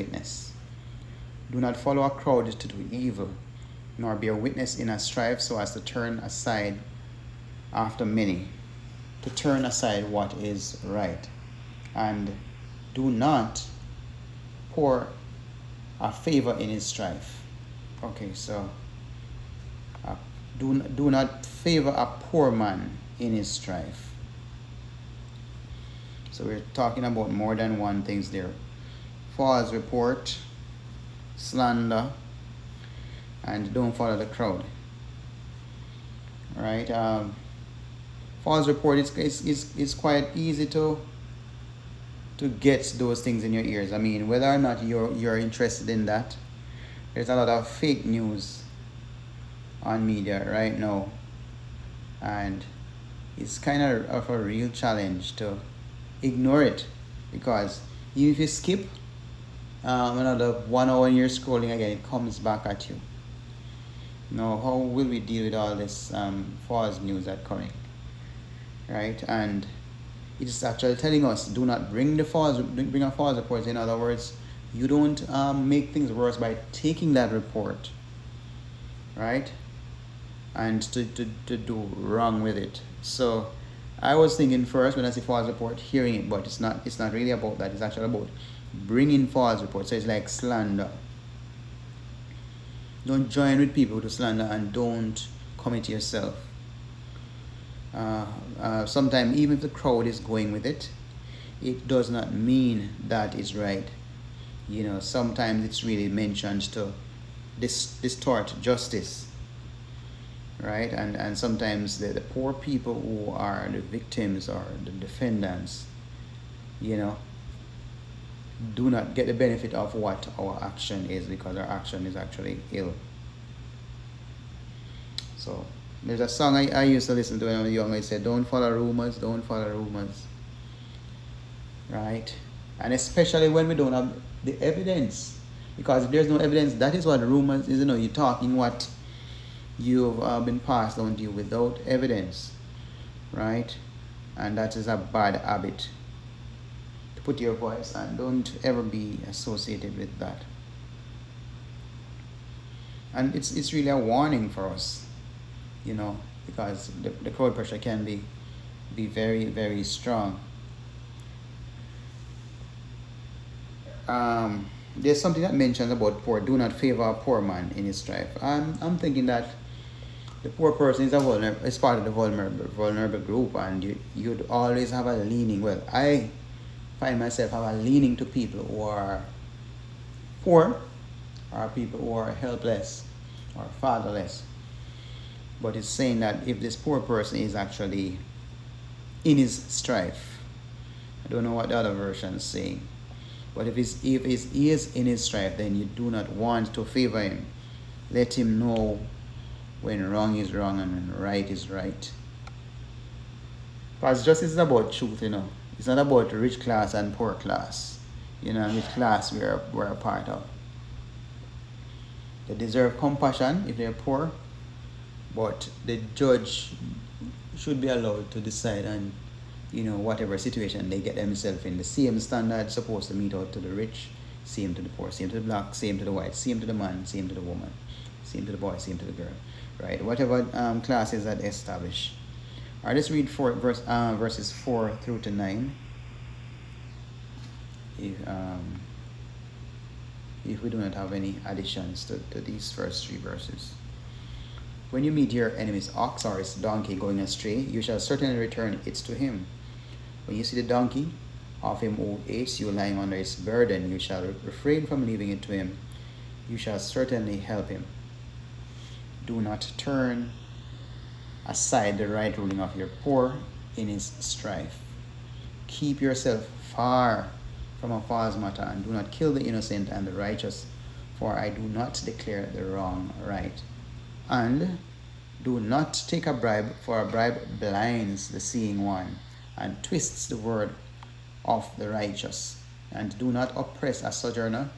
witness. Do not follow a crowd to do evil, nor bear witness in a strife so as to turn aside after many, to turn aside what is right. And do not pour a favor in his strife. Okay, so do not favor a poor man in his strife. So we're talking about more than one things there. False report, slander, and don't follow the crowd. Right? False report is quite easy to get those things in your ears. I mean, whether or not you're interested in that, there's a lot of fake news on media right now, and it's kind of a real challenge to ignore it, because even if you skip another 1 hour and you're scrolling again, it comes back at you. Now, how will we deal with all this false news that's coming, right? And it's actually telling us, do not bring a false report. In other words, you don't make things worse by taking that report, right? And to do wrong with it. So I was thinking first when I say false report, hearing it, but it's not really about that. It's actually about bringing false reports. So it's like slander. Don't join with people to slander, and don't commit yourself. Sometimes even if the crowd is going with it, it does not mean that it's right. You know, sometimes it's really mentioned to distort justice, right? And sometimes the poor people who are the victims or the defendants, you know, do not get the benefit of what our action is, because our action is actually ill. So there's a song I used to listen to when I was young. It said, don't follow rumors, don't follow rumors. Right? And especially when we don't have the evidence. Because if there's no evidence, that is what rumors is. You know, you're talking what you've been passed on to you without evidence. Right? And that is a bad habit to put your voice, and don't ever be associated with that. And it's really a warning for us, you know, because the crowd pressure can be very, very strong. There's something that mentions about poor. Do not favor a poor man in his strife. I'm thinking that the poor person is part of the vulnerable group, and you'd always have a leaning. Well, I find myself have a leaning to people who are poor, or people who are helpless or fatherless. But it's saying that if this poor person is actually in his strife, I don't know what the other version is saying, but if he is in his strife, then you do not want to favor him. Let him know when wrong is wrong and when right is right. Because justice is about truth, you know. It's not about rich class and poor class, you know, which class we're a part of. They deserve compassion if they're poor, but the judge should be allowed to decide on, you know, whatever situation they get themselves in. The same standard supposed to meet out to the rich, same to the poor, same to the black, same to the white, same to the man, same to the woman, same to the boy, same to the girl, right? Whatever classes that established. Alright, let's read verses 4 through to 9. If we do not have any additions to these first 3 verses. When you meet your enemy's ox or his donkey going astray, you shall certainly return it to him. When you see the donkey of him who hates you lying under his burden, you shall refrain from leaving it to him. You shall certainly help him. Do not turn aside the right ruling of your poor in his strife. Keep yourself far from a false matter, and do not kill the innocent and the righteous, for I do not declare the wrong right. And do not take a bribe, for a bribe blinds the seeing one and twists the word of the righteous. And do not oppress a sojourner,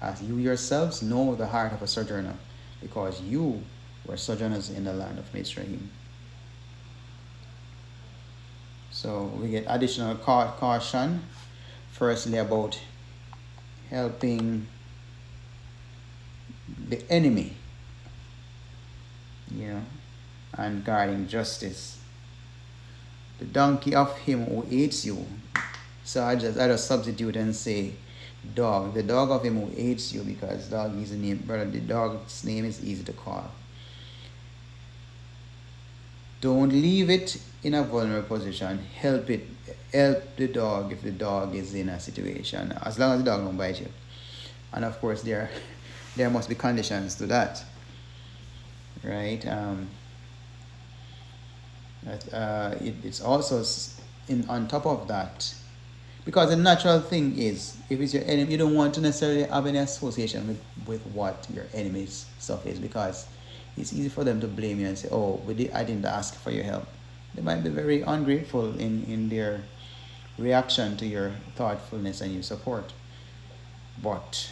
as you yourselves know the heart of a sojourner, because you were sojourners in the land of Mishpatim. So we get additional caution, firstly about helping the enemy, and guarding justice. The donkey of him who hates you. So I just substitute and say dog. The dog of him who hates you, because dog is a name, brother. The dog's name is easy to call. Don't leave it in a vulnerable position. Help the dog if the dog is in a situation, as long as the dog don't bite you. And of course there must be conditions to that, right? It's also on top of that, because the natural thing is, if it's your enemy, you don't want to necessarily have any association with what your enemy's stuff is, because it's easy for them to blame you and say, oh, I didn't ask for your help. They might be very ungrateful in their reaction to your thoughtfulness and your support. But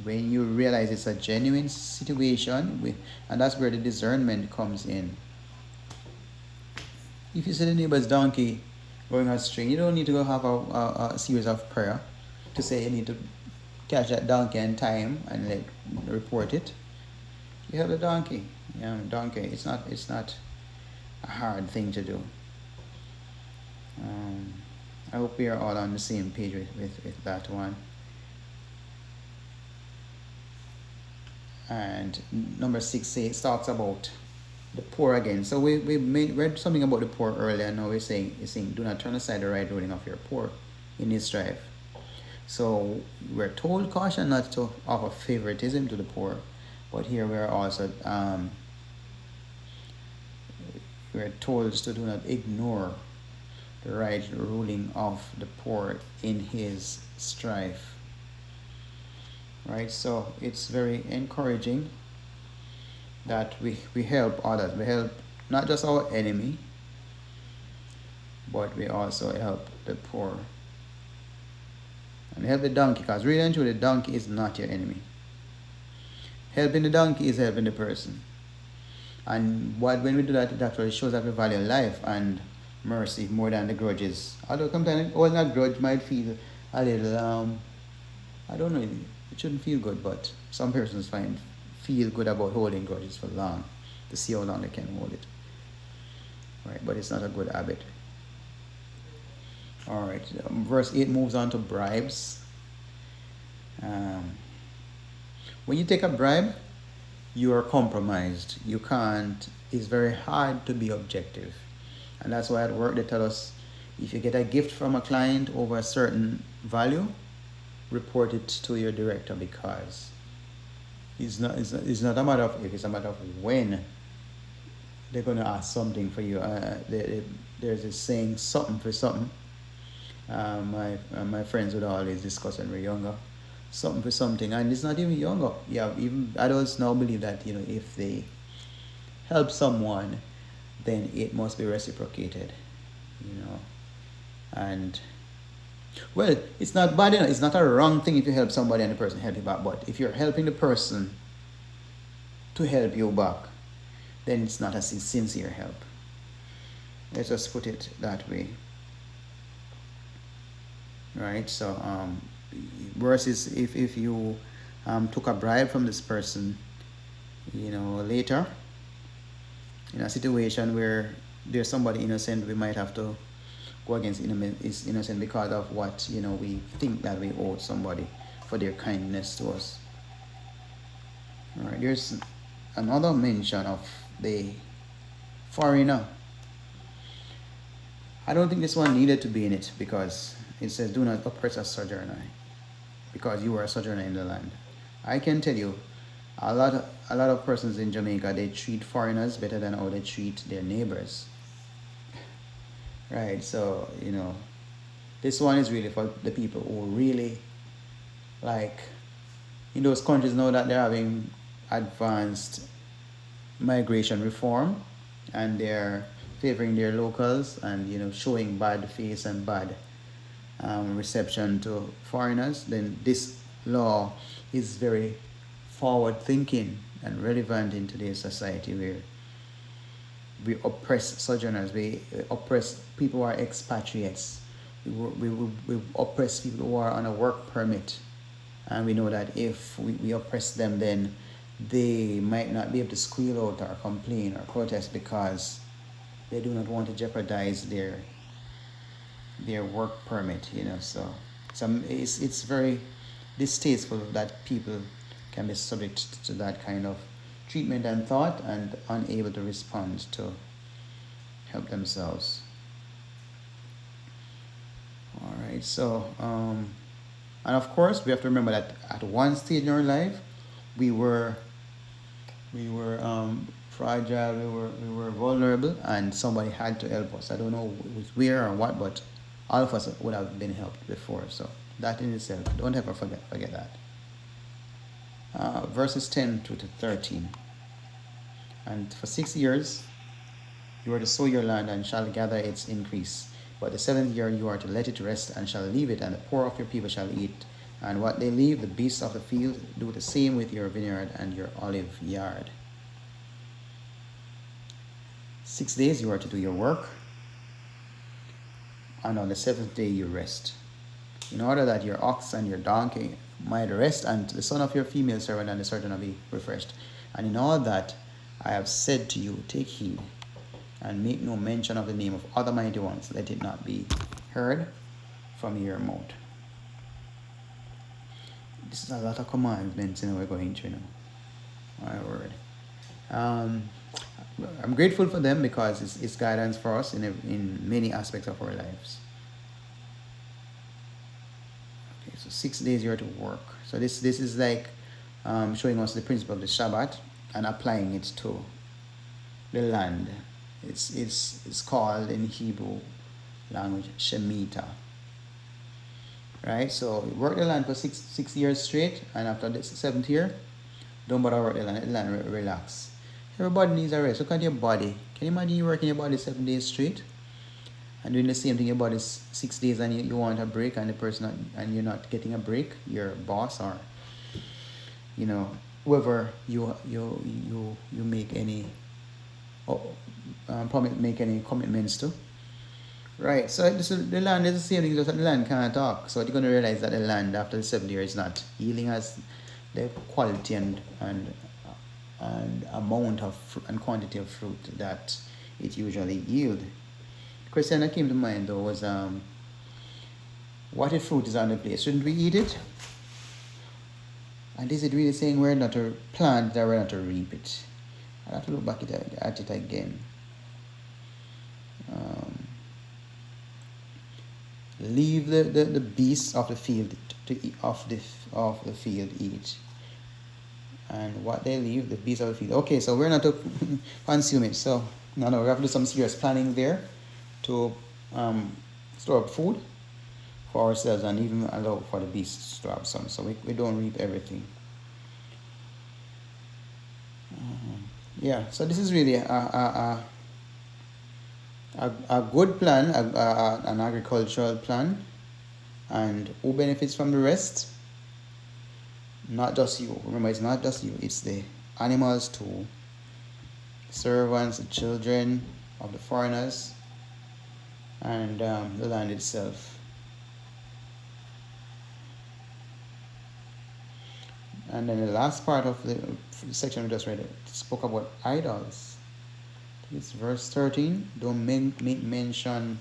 when you realize it's a genuine situation, and that's where the discernment comes in. If you see the neighbor's donkey going astray, you don't need to go have a series of prayer to say you need to catch that donkey in time and report it. You have the donkey. Donkey. It's not a hard thing to do. I hope we are all on the same page with that one. And number 6 talks about the poor again. So we read something about the poor earlier, and now we're saying, do not turn aside the right ruling of your poor in his strife. So we're told caution not to offer favoritism to the poor, but here we're also we're told to do not ignore the right ruling of the poor in his strife. Right? So it's very encouraging that we help others. We help not just our enemy, but we also help the poor. And help the donkey, because really and truly the donkey is not your enemy. Helping the donkey is helping the person. And when we do that, it actually shows that we value life and mercy more than the grudges. Although sometimes all that grudge might feel a little, I don't know, it shouldn't feel good, but some persons feel good about holding grudges for long, to see how long they can hold it. Right, but it's not a good habit. All right, verse 8 moves on to bribes. When you take a bribe, you are compromised. You can't, it's very hard to be objective. And that's why at work they tell us, if you get a gift from a client over a certain value, report it to your director, because it's not a matter of if, it's a matter of when they're going to ask something for you. There's this saying, something for something. My friends would always discuss when we were younger, something for something, and it's not even younger. Yeah, even adults now believe that if they help someone, then it must be reciprocated. And well, it's not bad. It's not a wrong thing if you help somebody and the person help you back. But if you're helping the person to help you back, then it's not a sincere help. Let's just put it that way. Right? So versus if you took a bribe from this person, later in a situation where there's somebody innocent, we might have to go against is innocent because of what we think that we owe somebody for their kindness to us. All right, there's another mention of the foreigner. I don't think this one needed to be in it, because it says, do not oppress a sojourner, because you are a sojourner in the land. I can tell you, a lot of persons in Jamaica, they treat foreigners better than how they treat their neighbors. Right, so this one is really for the people who really, like, in those countries now that they're having advanced migration reform, and they're favoring their locals and showing bad face and bad reception to foreigners. Then this law is very forward thinking and relevant in today's society, where we oppress sojourners, we oppress people who are expatriates, we oppress people who are on a work permit, And we know that if we oppress them, then they might not be able to squeal out or complain or protest because they do not want to jeopardize their work permit, So it's very distasteful that people can be subject to that kind of treatment and thought and unable to respond to help themselves. All right, so and of course we have to remember that at one stage in our life we were fragile, we were vulnerable, and somebody had to help us. I don't know where or what, but all of us would have been helped before. So that in itself, don't ever forget that. Verses 10 to 13. And for 6 years you are to sow your land and shall gather its increase. But the 7th year you are to let it rest and shall leave it, and the poor of your people shall eat. And what they leave, the beasts of the field, do the same with your vineyard and your olive yard. 6 days you are to do your work, and on the 7th day you rest, in order that your ox and your donkey might rest, and the son of your female servant and the servant be refreshed. And in all that I have said to you, take heed, and make no mention of the name of other mighty ones. Let it not be heard from your mouth. This is a lot of commandments, we're going through now. My word. I'm grateful for them because it's guidance for us in many aspects of our lives. Okay, so 6 days you're to work. So this is like showing us the principle of the Shabbat and applying it to the land. It's called in Hebrew language Shemitah. Right? So work the land for six years straight, and after the 7th year, don't bother work the land, relax. Everybody needs a rest. Look at your body. Can you imagine you working your body 7 days straight and doing the same thing your body 6 days, and you want a break, and the person and you're not getting a break, your boss or whoever you make any make any commitments to. Right, so the land is the same thing, just that the land can't talk. So you're going to realize that the land after the 7th year is not yielding as the quality and amount of and quantity of fruit that it usually yields. The question that came to mind though was, what if fruit is on the place? Shouldn't we eat it? And is it really saying we're not to plant that we're not to reap it? I have to look back at it again. Leave the beasts of the field to eat, of the field eat. And what they leave, the beasts of the field. Okay, so we're not to consume it. So no, we have to do some serious planning there to store up food for ourselves and even allow for the beasts to have some. So we don't reap everything. Yeah, so this is really a good plan, an agricultural plan. And who benefits from the rest? Not just you. Remember, it's not just you. It's the animals too. Servants, the children of the foreigners, and the land itself. And then the last part of the section we just read spoke about idols. It's verse 13. Don't make mention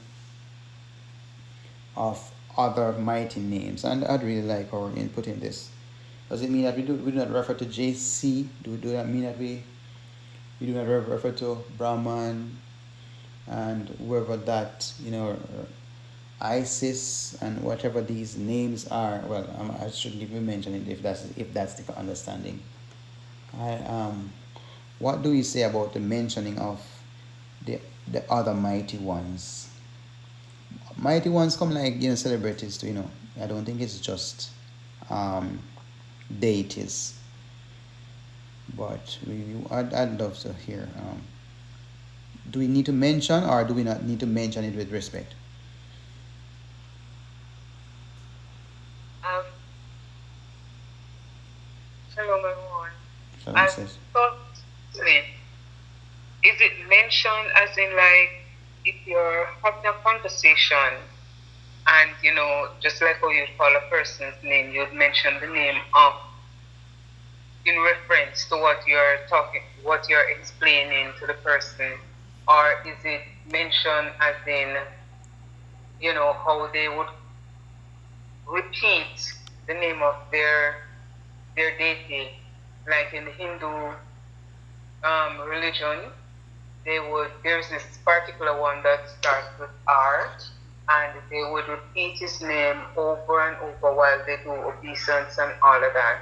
of other mighty names. And I'd really like our input in this. Does it mean that we do not refer to JC? Do that mean that we do not refer to Brahman and whoever that, ISIS and whatever these names are? Well, I shouldn't even mention it if that's the understanding. What do we say about the mentioning of the other mighty ones? Mighty ones come like celebrities too. I don't think it's just deities, but I'd love to hear. Do we need to mention, or do we not need to mention it with respect? Shalom, everyone. I thought, is it mentioned as in like if you're having a conversation And, just like how you'd call a person's name, you'd mention the name of, in reference to what you're explaining to the person, or is it mentioned as in, how they would repeat the name of their deity, like in the Hindu religion, there's this particular one that starts with R, and they would repeat his name over and over while they do obeisance and all of that.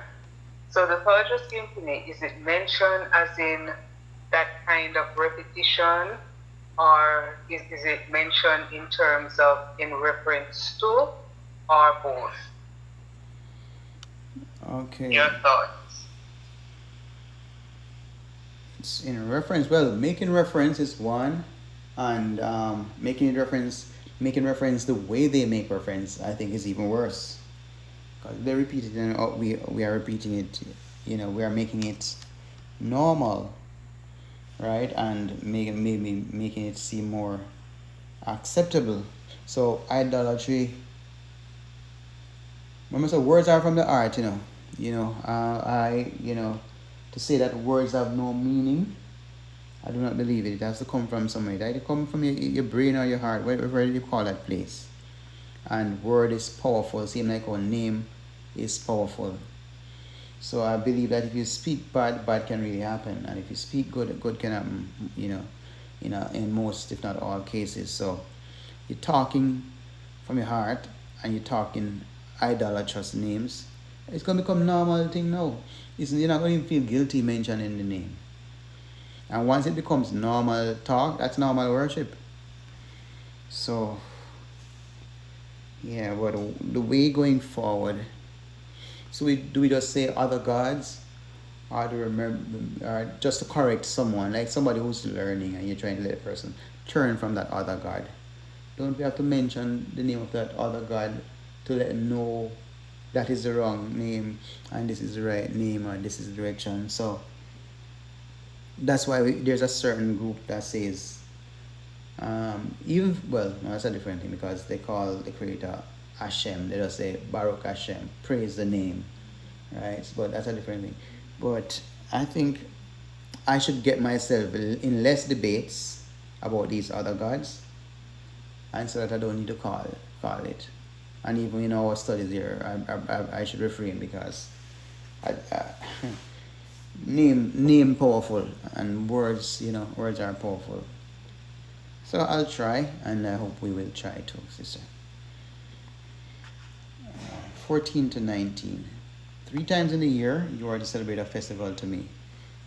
So the thought just came to me, is it mentioned as in that kind of repetition, or is it mentioned in terms of in reference to, or both? Okay. Your thoughts? It's in reference. Well, making reference is one, and making reference the way they make reference, I think, is even worse. Because they repeat it, and we are repeating it. We are making it normal, right? And maybe making it seem more acceptable. So idolatry. Remember, so words are from the heart. To say that words have no meaning, I do not believe it. It has to come from somewhere. It either come from your brain or your heart, whatever you call that place. And word is powerful. Same like our name is powerful. So I believe that if you speak bad, bad can really happen. And if you speak good, good can happen, in most, if not all cases. So you're talking from your heart and you're talking idolatrous names. It's going to become normal thing now. You're not going to feel guilty mentioning the name. And once it becomes normal talk, that's normal worship. So, yeah, but the way going forward, so do we just say other gods, or or just to correct someone, like somebody who's learning and you're trying to let a person turn from that other god? Don't we have to mention the name of that other god to let them know that is the wrong name and this is the right name, or this is the direction? So that's why there's a certain group that says, no, that's a different thing, because they call the creator Hashem. They just say Baruch Hashem, praise the name, right? But that's a different thing. But I think I should get myself in less debates about these other gods, and so that I don't need to call it. And even in our studies here, I should refrain, because name powerful, and words are powerful. So I'll try, and I hope we will try too, sister. 14 to 19. 3 times in the year you are to celebrate a festival to me.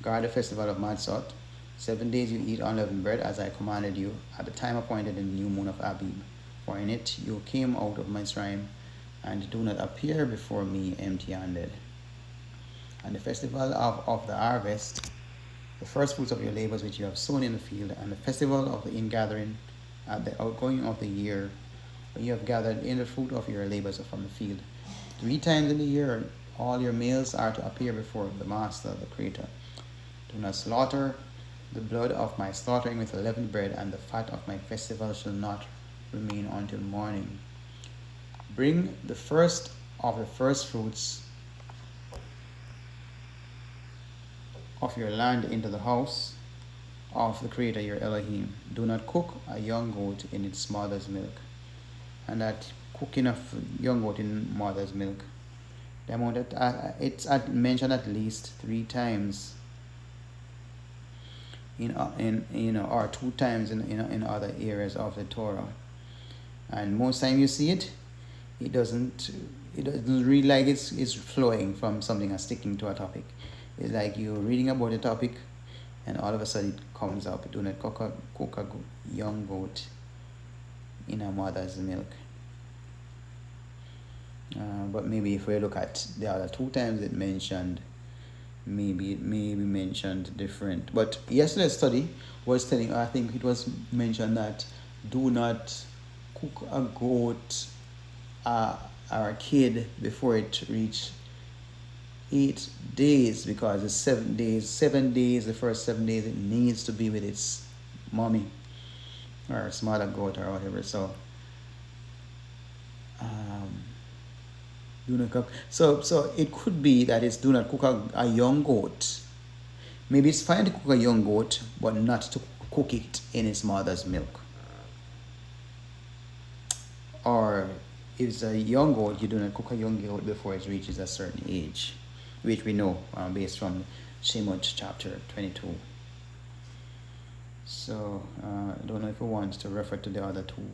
Guard the festival of Matzot. 7 days you eat unleavened bread, as I commanded you, at the time appointed in the new moon of Abib. For in it you came out of Mitzrayim, and do not appear before me empty-handed. And the festival of the harvest, the first fruits of your labors which you have sown in the field, and the festival of the ingathering, at the outgoing of the year, when you have gathered in the fruit of your labors from the field. 3 times in the year all your males are to appear before the Master, the Creator. Do not slaughter the blood of my slaughtering with unleavened bread, and the fat of my festival shall not remain until morning. Bring the first of the first fruits of your land into the house of the Creator your Elohim. Do not cook a young goat in its mother's milk. And that cooking of young goat in mother's milk, the amount that it's mentioned at least 3 times or 2 times in other areas of the Torah. And most time you see it, it doesn't read like it's flowing from something and sticking to a topic. It's like you're reading about a topic, and all of a sudden it comes up. Do not cook a young goat in a mother's milk. But maybe if we look at the other 2 times it mentioned, maybe it may be mentioned different. But yesterday's study was telling, I think it was mentioned that do not cook a goat or a kid before it reach 8 days, because it's 7 days. 7 days, the first 7 days, it needs to be with its mommy or its mother goat or whatever. So Um, do not cook. So it could be that it's do not cook a young goat. Maybe it's fine to cook a young goat, but not to cook it in its mother's milk. Or if it's a young goat, you do not cook a young goat before it reaches a certain age, which we know based from Shemot chapter 22. So I don't know if we want to refer to the other two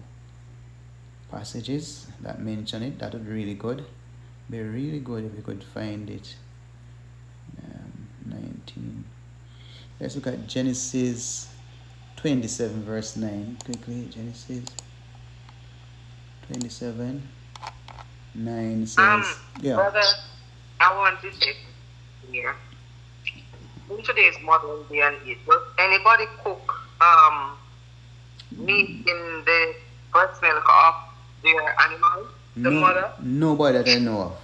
passages that mention it. That would be really good. Be really good if we could find it. 19. Let's look at Genesis 27 verse 9 quickly. Genesis 27 9 says, yeah. Brother, I want to say here. In today's modern day and age, does anybody cook meat in the breast milk of their animal, the mother? Nobody that I know of.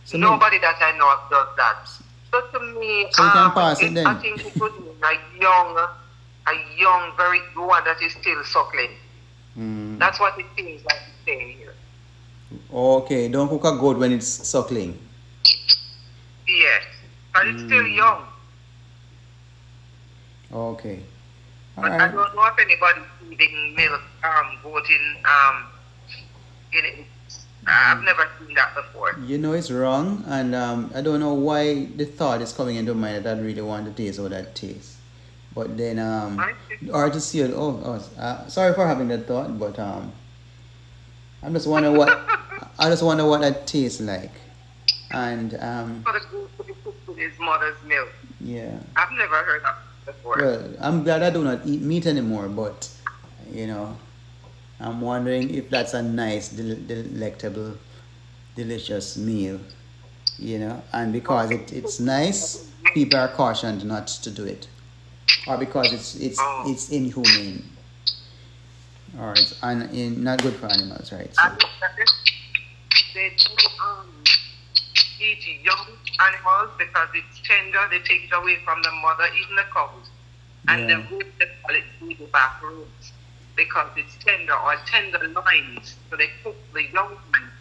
So nobody that I know of does that. So to me, so you can pass it then. I think it would mean a young, very one that is still suckling. That's what it seems like it's saying here. Okay, don't cook a goat when it's suckling. Yes, but it's still young. Okay. All but right. I don't know if anybody's feeding milk goat in it. I've never seen that before. You know it's wrong, and I don't know why the thought is coming into mind that I really want to taste how that tastes. But then or to see it. Sorry for having that thought, but I'm just wondering what that tastes like, and for the goat to be cooked with his mother's milk. Yeah. I've never heard that before. Well, I'm glad I do not eat meat anymore, but you know, I'm wondering if that's a nice, delectable, delicious meal, you know, and because it's nice, people are cautioned not to do it, or because it's inhumane, or it's not good for animals, right? So. They eat young animals because it's tender. They take it away from the mother, even the cows, and the root they call it baby back roots. Because it's tender or tender loins, so they cook the young ones.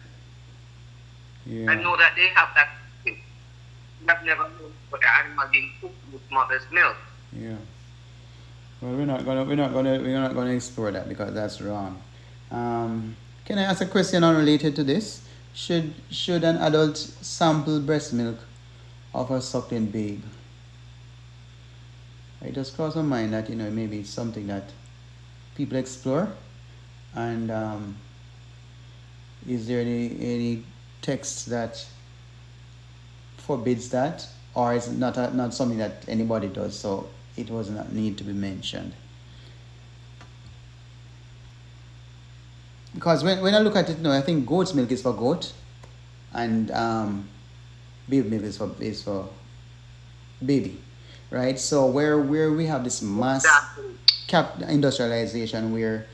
Yeah. I know that they have that. I've never known for the animal being cooked with mother's milk. Yeah. Well, we're not gonna explore that because that's wrong. Can I ask a question unrelated to this? Should an adult sample breast milk of a suckling babe? It just crossed my mind that maybe it's something that people explore, and is there any text that forbids that, or is it not something that anybody does, so it was not need to be mentioned? Because when I look at it, I think goat's milk is for goat, and baby milk is for baby, right? So where we have this mass industrialization where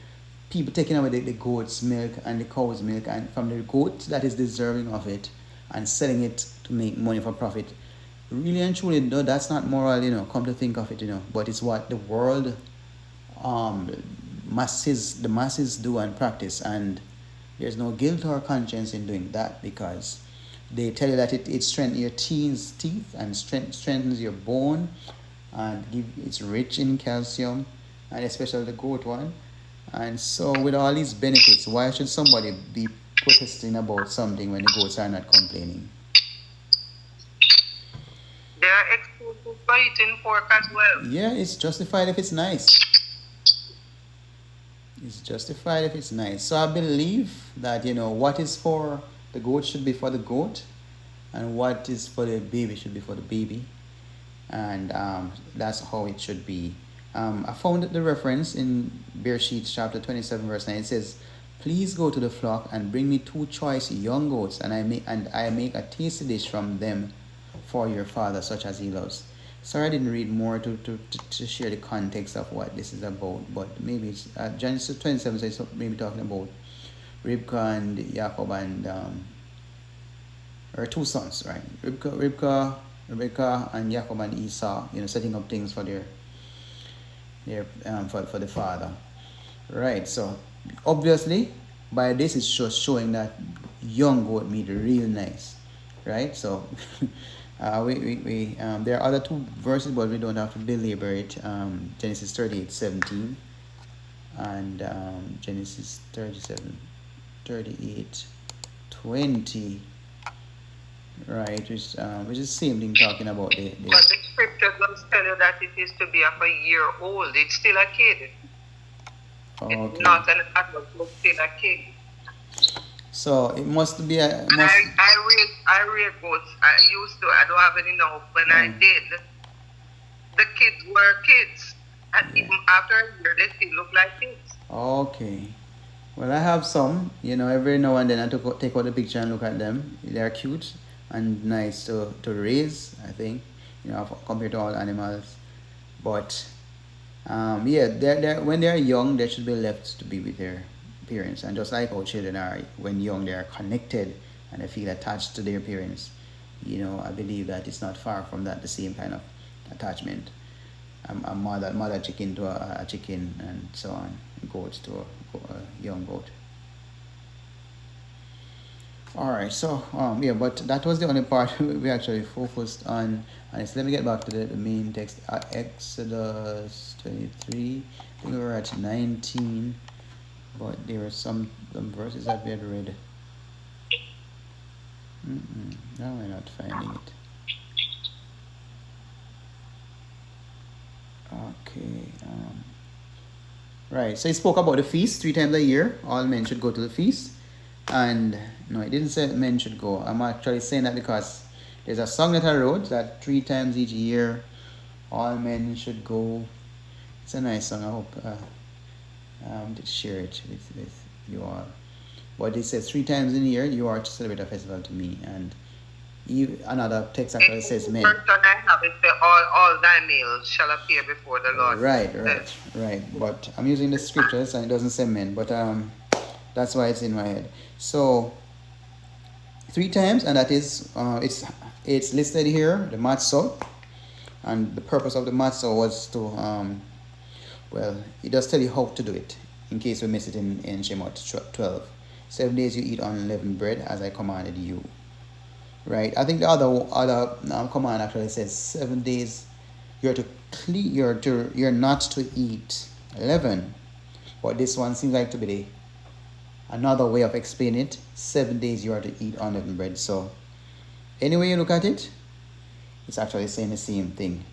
people taking away the goat's milk and the cow's milk and from the goat that is deserving of it and selling it to make money for profit, really and truly, no, that's not moral, come to think of it, but it's what the world the masses do and practice, and there's no guilt or conscience in doing that, because they tell you that it strengthens your teeth and strengthens your bone, and it's rich in calcium, and especially the goat one. And so with all these benefits, why should somebody be protesting about something when the goats are not complaining? They are exposed to eating pork as well. Yeah, it's justified if it's nice. It's justified if it's nice. So I believe that, what is for the goat should be for the goat, and what is for the baby should be for the baby. And that's how it should be. I found the reference in Bereshit chapter 27 verse 9. It says, "Please go to the flock and bring me 2 choice young goats, and I make a tasty dish from them for your father, such as he loves." Sorry, I didn't read more to share the context of what this is about, but maybe it's Genesis 27 says maybe talking about Ribka and Jacob and or 2 sons, right? Rebecca and Jacob and Esau, setting up things for their for the father, right? So obviously by this it's just showing that young goat meat real nice, right? So there are other two verses, but we don't have to belabor it. Genesis 38:17 and Genesis 38:20, right? Which is the same thing, talking about the But the scripture doesn't tell you that it is to be of a year old. It's still a kid. It's not an adult, but still a kid. So it must be a. I reared goats. I don't have any now. When I did, the kids were kids. And even after a year, they still look like kids. Okay. Well, I have some. Every now and then I take out the picture and look at them. They're cute and nice to raise, I think, compared to all animals. But they're when they're young, they should be left to be with their parents. And just like how children are, when young, they are connected and they feel attached to their parents. I believe that it's not far from that, the same kind of attachment. A mother chicken to a chicken, and so on. Goat to a young goat. All right, so but that was the only part we actually focused on. And so let me get back to the main text. Exodus 23. I think we were at 19, but there were some verses that we had read. Now we're not finding it. Okay. Right. So he spoke about the feast 3 times a year. All men should go to the feast. And no, it didn't say men should go. I'm actually saying that because there's a song that I wrote that 3 times each year all men should go. It's a nice song. I hope to share it with you all. But it says 3 times in a year you are to celebrate a festival to me. And another text actually says men. First one I have is all thy males shall appear before the Lord. Right. But I'm using the scriptures and it doesn't say men. But that's why it's in my head. So 3 times, and that is it's listed here, the matzah. And the purpose of the matzah was to it does tell you how to do it, in case we miss it in Shemot 12. 7 days you eat unleavened bread as I commanded you. Right. I think the other command actually says 7 days you're not to eat leaven. But this one seems like to be another way of explaining it. 7 days you are to eat unleavened bread. So anyway you look at it, it's actually saying the same thing.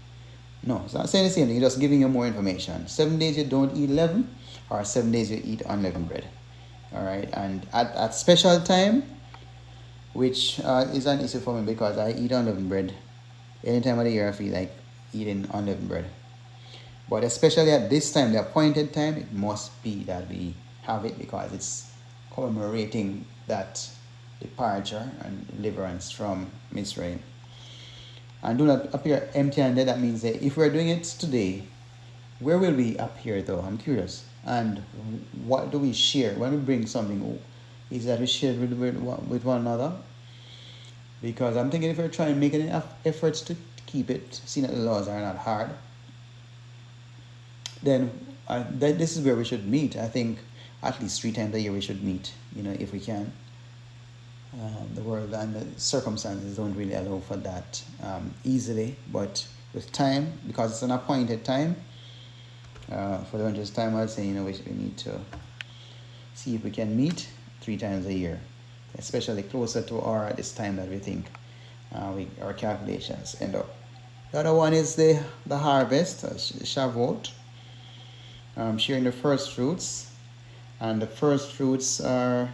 No, it's not saying the same thing. It's just giving you more information. 7 days you don't eat leaven, or 7 days you eat unleavened bread. All right. And at special time, which is an issue for me because I eat unleavened bread any time of the year I feel like eating unleavened bread. But especially at this time, the appointed time, it must be that we have it because it's commemorating that departure and deliverance from Mizraim. And do not appear empty-handed. That means that if we're doing it today, where will we appear though? I'm curious. And what do we share when we bring something? Is that we share with one another? Because I'm thinking if we're trying to make any efforts to keep it, seeing that the laws are not hard, then this is where we should meet. I think at least 3 times a year we should meet, if we can. The world and the circumstances don't really allow for that easily, but with time, because it's an appointed time, for the winter's time, I'd say, we need to see if we can meet 3 times a year, especially closer to this time that we think our calculations end up. The other one is the harvest, Shavuot, sharing the first fruits. And the first fruits are,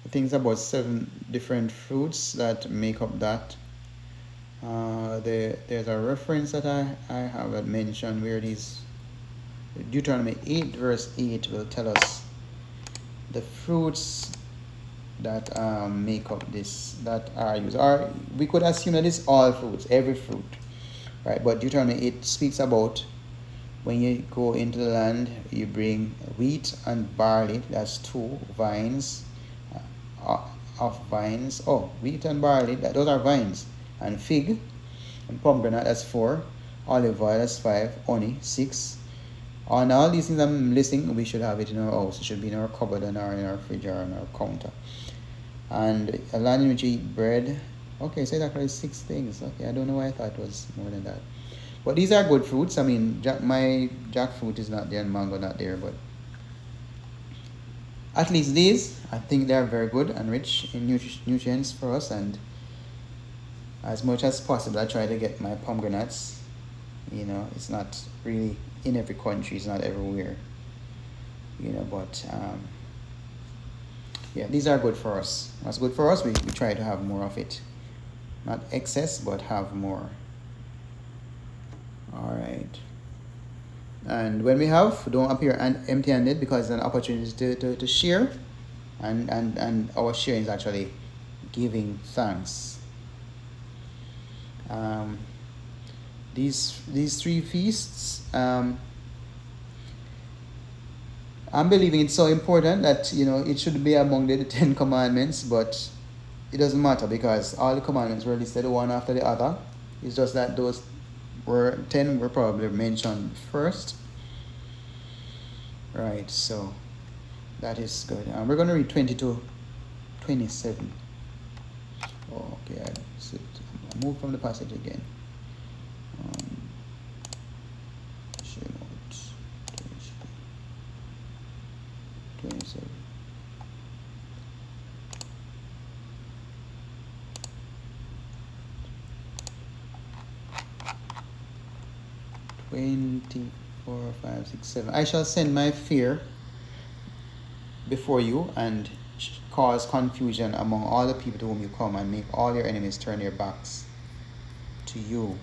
I think it's about 7 different fruits that make up that. There's a reference that I have mentioned where it is Deuteronomy 8 verse 8 will tell us the fruits that make up this, that are used. Or we could assume that it's all fruits, every fruit, right? But Deuteronomy 8 speaks about when you go into the land, you bring wheat and barley, that's 2 vines of vines. Wheat and barley, those are vines. And fig and pomegranate, that's 4. Olive oil, that's 5. Honey, 6. On all these things I'm listing, we should have it in our house. It should be in our cupboard and in our fridge or on our counter. And a land in which you eat bread. Okay, so it's actually 6 things. Okay, I don't know why I thought it was more than that. But these are good fruits. I mean, my jackfruit is not there and mango not there, but at least these, I think they are very good and rich in nutrients for us. And as much as possible, I try to get my pomegranates. You know, it's not really in every country, it's not everywhere. You know, but yeah, these are good for us. What's good for us, we try to have more of it. Not excess, but have more. All right. And when we have, don't appear empty-handed, because it's an opportunity to share. And our sharing is actually giving thanks. These 3 feasts, I'm believing it's so important that, you know, it should be among the 10 commandments, but it doesn't matter because all the commandments were listed one after the other. It's just that those 10 were probably mentioned first. Right, so that is good. We're going to read 20 to 27. Oh, okay, I moved from the passage again. Shemot 27. Twenty. 4, 5, 6, 7. I shall send my fear before you and cause confusion among all the people to whom you come, and make all your enemies turn their backs to you.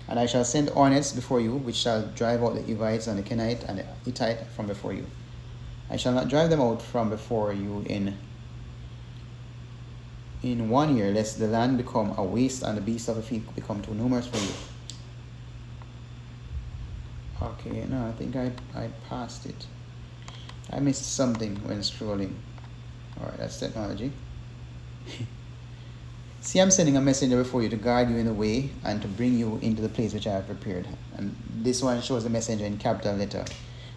And I shall send hornets before you, which shall drive out the Evites and the Kenite and the Hittite from before you. I shall not drive them out from before you in 1 year, lest the land become a waste and the beasts of the field become too numerous for you. Okay, no, I think I passed it. I missed something when scrolling. Alright, that's technology. See, I'm sending a messenger before you to guard you in the way and to bring you into the place which I have prepared. And this one shows the messenger in capital letter.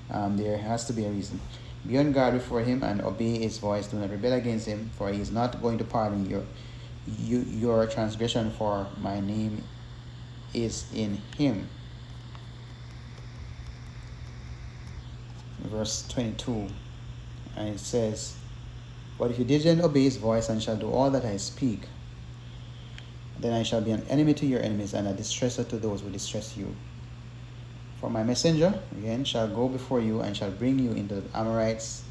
There has to be a reason. Be on guard before him and obey his voice. Do not rebel against him, for he is not going to pardon your transgression, for my name is in him. Verse 22, and it says, but if you diligently obey his voice and shall do all that I speak, then I shall be an enemy to your enemies and a distresser to those who distress you. For my messenger, again, shall go before you and shall bring you into the Amorites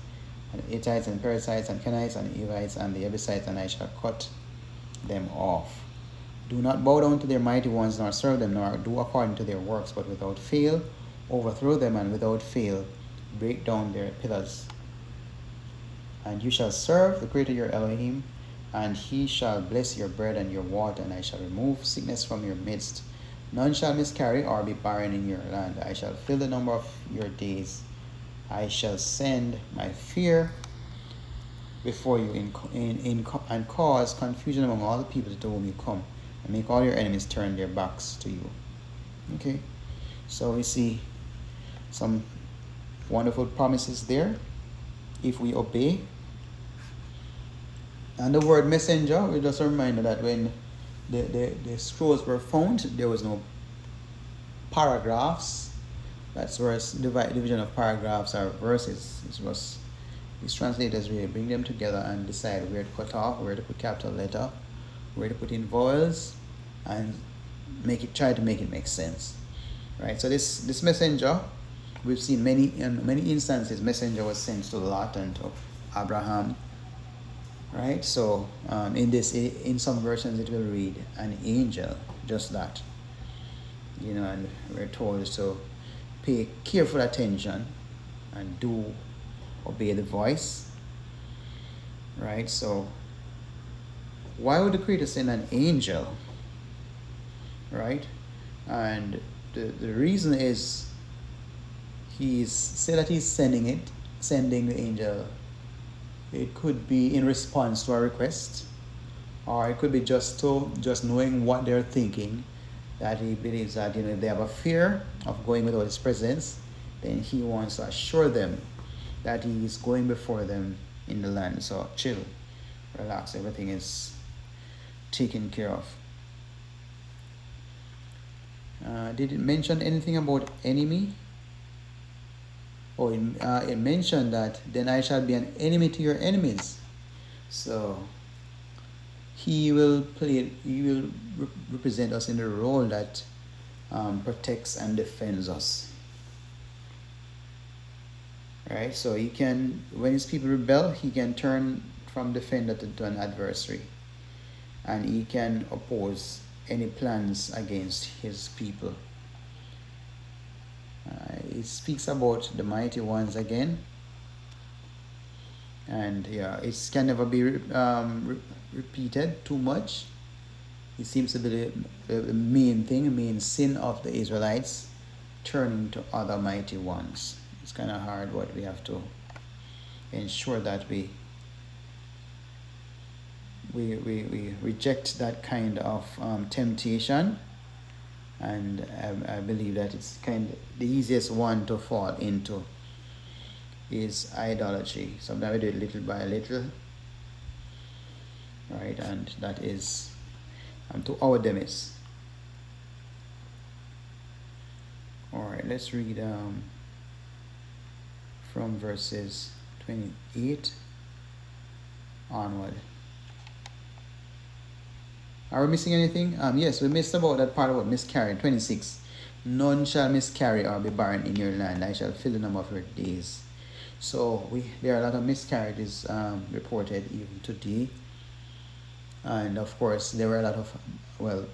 and the Hittites and Perizzites and Kenites and the Evites and the Jebusites, and I shall cut them off. Do not bow down to their mighty ones, nor serve them, nor do according to their works, but without fail overthrow them, and without fail break down their pillars. And you shall serve the Creator your Elohim, and he shall bless your bread and your water, and I shall remove sickness from your midst. None shall miscarry or be barren in your land. I shall fill the number of your days. I shall send my fear before you and cause confusion among all the people to whom you come, and make all your enemies turn their backs to you. Okay, so we see some wonderful promises there if we obey. And the word messenger, we just a reminder that when the scrolls were found, there was no paragraphs. That's where division of paragraphs or verses. These translators really bring them together and decide where to cut off, where to put capital letter, where to put in vowels, and try to make it make sense. Right? So this messenger, we've seen in many instances, messenger was sent to Lot and to Abraham, right? So in some versions it will read an angel, just that, and we're told to pay careful attention and do obey the voice, right? So why would the Creator send an angel, right? And the reason is, he's sending the angel. It could be in response to a request, or it could be just knowing what they're thinking, that he believes that if they have a fear of going without his presence, then he wants to assure them that he is going before them in the land. So chill, relax, everything is taken care of. Did it mention anything about enemy? Oh, it mentioned that then I shall be an enemy to your enemies. So he will represent us in the role that protects and defends us. Right? So he can, when his people rebel, he can turn from defender to an adversary. And he can oppose any plans against his people. It speaks about the mighty ones again. And yeah, it can never be repeated too much. It seems to be the main thing, the main sin of the Israelites, turning to other mighty ones. It's kind of hard, but we have to ensure that we reject that kind of temptation. And I believe that it's kind of the easiest one to fall into is idolatry. Sometimes we do it little by little, right? And that is to our demise. All right, let's read from verses 28 onward. Are we missing anything? Yes, we missed about that part about miscarrying. 26. None shall miscarry or be barren in your land. I shall fill the number of your days. So there are a lot of miscarriages reported even today. And of course, there were a lot of, the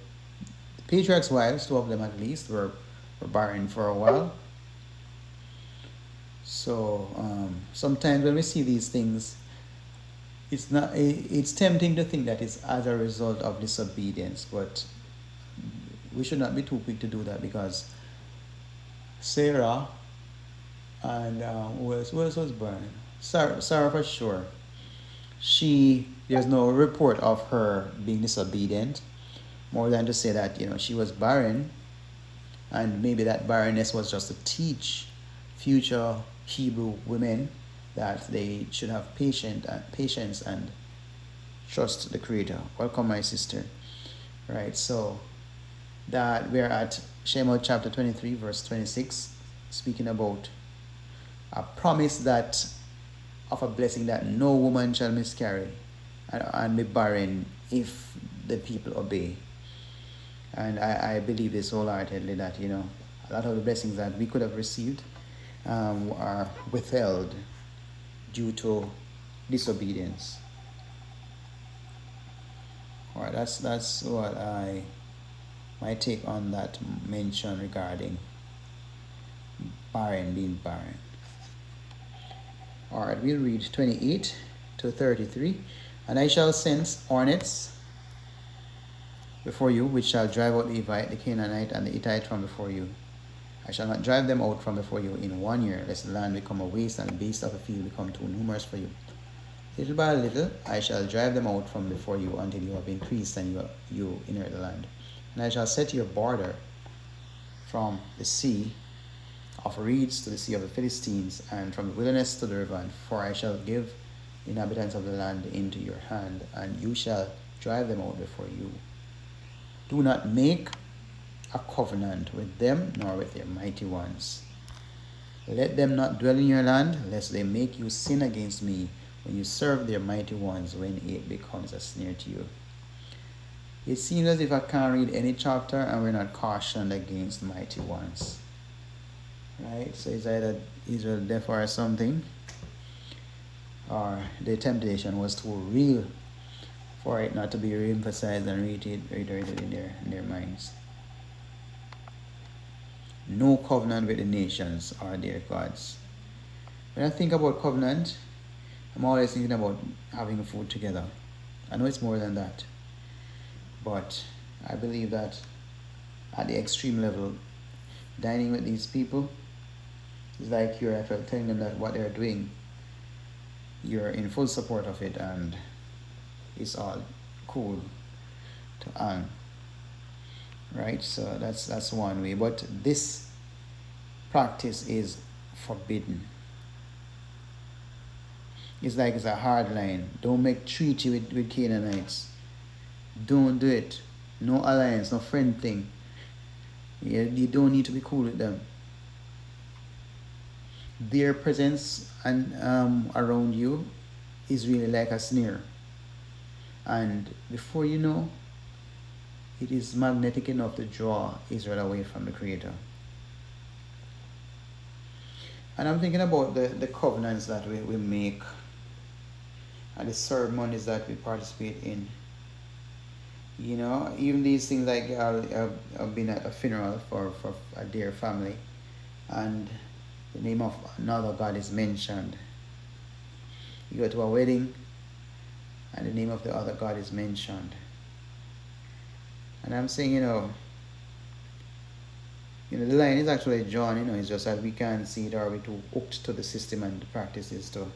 patriarchs' wives, 2 of them at least, were barren for a while. So sometimes when we see these things, it's tempting to think that it's as a result of disobedience, but we should not be too quick to do that, because Sarah and who else was born? Sarah for sure. There's no report of her being disobedient, more than to say that she was barren, and maybe that barrenness was just to teach future Hebrew women that they should have patience and trust the Creator. Welcome, my sister. Right, so that we're at Shemot chapter 23, verse 26, speaking about a promise of a blessing that no woman shall miscarry and be barren if the people obey. And I believe this wholeheartedly that a lot of the blessings that we could have received are withheld due to disobedience. All right, that's what my take on that mention regarding being barren. All right, we'll read 28 to 33. And I shall send hornets before you, which shall drive out the Evite, the Canaanite, and the Hittite from before you. I shall not drive them out from before you in 1 year, lest the land become a waste and the beasts of the field become too numerous for you. Little by little I shall drive them out from before you until you have increased and you inherit the land. And I shall set your border from the sea of reeds to the sea of the Philistines, and from the wilderness to the river. For I shall give the inhabitants of the land into your hand, and you shall drive them out before you. Do not make a covenant with them, nor with their mighty ones. Let them not dwell in your land, lest they make you sin against me when you serve their mighty ones, when it becomes a snare to you. It seems as if I can't read any chapter and we're not cautioned against mighty ones. Right? So it's either Israel deaf or something, or the temptation was too real for it not to be re-emphasized and reiterated in their minds. No covenant with the nations or their gods. When I think about covenant, I'm always thinking about having food together. I know it's more than that, but I believe that at the extreme level, dining with these people is like you're telling them that what they're doing, you're in full support of it, and it's all cool to right? So that's one way. But this practice is forbidden. It's like it's a hard line. Don't make treaty with Canaanites. Don't do it. No alliance, no friend thing. You don't need to be cool with them. Their presence and around you is really like a snare. And before you know, it is magnetic enough to draw Israel away from the Creator. And I'm thinking about the covenants that we make and the ceremonies that we participate in. You know, even these things like I've been at a funeral for a dear family, and the name of another God is mentioned. You go to a wedding, and the name of the other God is mentioned. And I'm saying, the line is actually drawn. It's just that we can't see it, or we're too hooked to the system and the practices to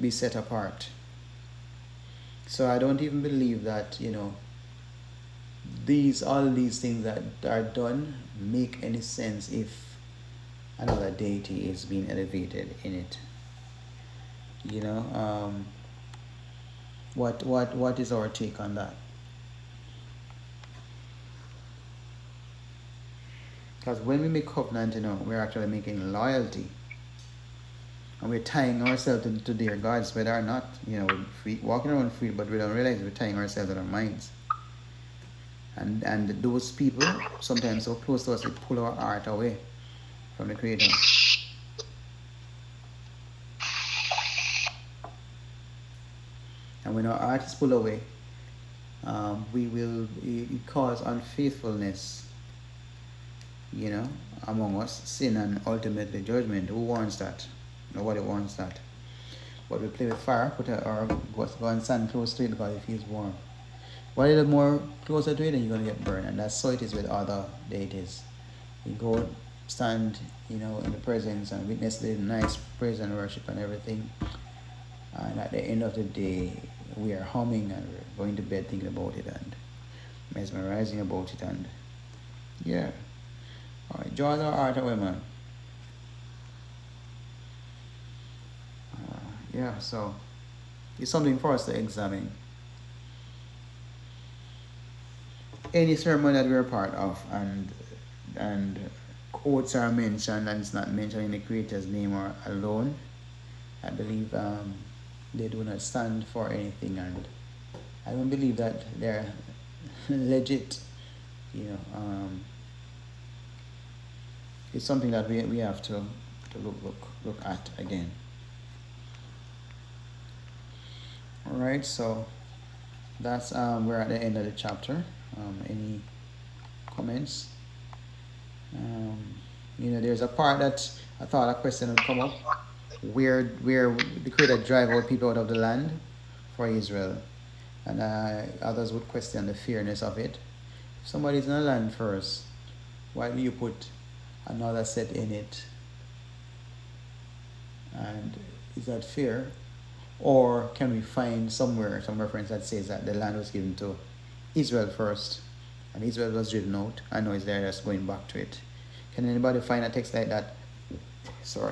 be set apart. So I don't even believe that, all these things that are done make any sense if another deity is being elevated in it. What is our take on that? Because when we make covenant, we're actually making loyalty. And we're tying ourselves to their gods, whether or not, we're free, walking around free, but we don't realize we're tying ourselves in our minds. And those people, sometimes so close to us, they pull our heart away from the Creator. And when our heart is pulled away, it cause unfaithfulness, among us, sin, and ultimately judgment. Who wants that? Nobody wants that. But we play with fire, go and stand close to it because it feels warm. While you look more closer to it, then you're going to get burned. And that's so it is with other deities. You go stand, in the presence and witness the nice praise and worship and everything. And at the end of the day, we are humming and we're going to bed thinking about it and mesmerizing about it. And yeah. All right, draws our heart away, man. So it's something for us to examine. Any ceremony that we're a part of and quotes are mentioned and it's not mentioned in the Creator's name or alone, I believe they do not stand for anything, and I don't believe that they're legit. It's something that we have to look at again. All right, so that's we're at the end of the chapter. Any comments? There's a part that I thought a question would come up, where the Creator drive out people out of the land for Israel, and others would question the fairness of it. If somebody's in a land first, why do you put another set in it? And is that fair? Or can we find some reference that says that the land was given to Israel first and Israel was driven out? I know it's there, just going back to it. Can anybody find a text like that?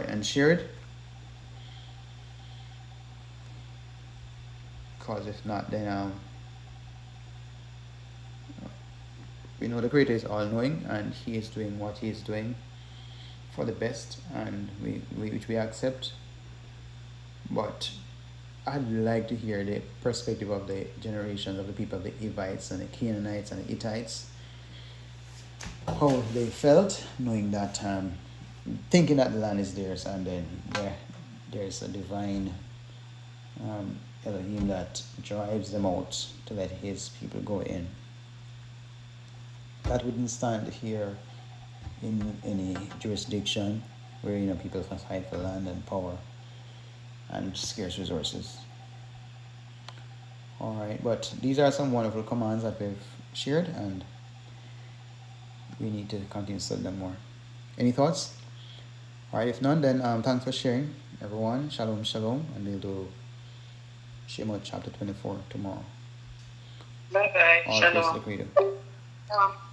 And share it? Because if not, then we know the Creator is all-knowing and He is doing what He is doing for the best, and which we accept. But I'd like to hear the perspective of the generations of the people of the Hivites and the Canaanites and the Hittites, how they felt knowing that, thinking that the land is theirs, and then there's a divine Elohim that drives them out to let His people go in. That wouldn't stand here in any jurisdiction where people can fight for land and power and scarce resources. All right, but these are some wonderful commands that we've shared, and we need to continue to study them more. Any thoughts? All right, if none, then thanks for sharing, everyone. Shalom, shalom, and we'll do Shemot chapter 24 tomorrow. Bye-bye. All Shalom. praise to the Creator. Um,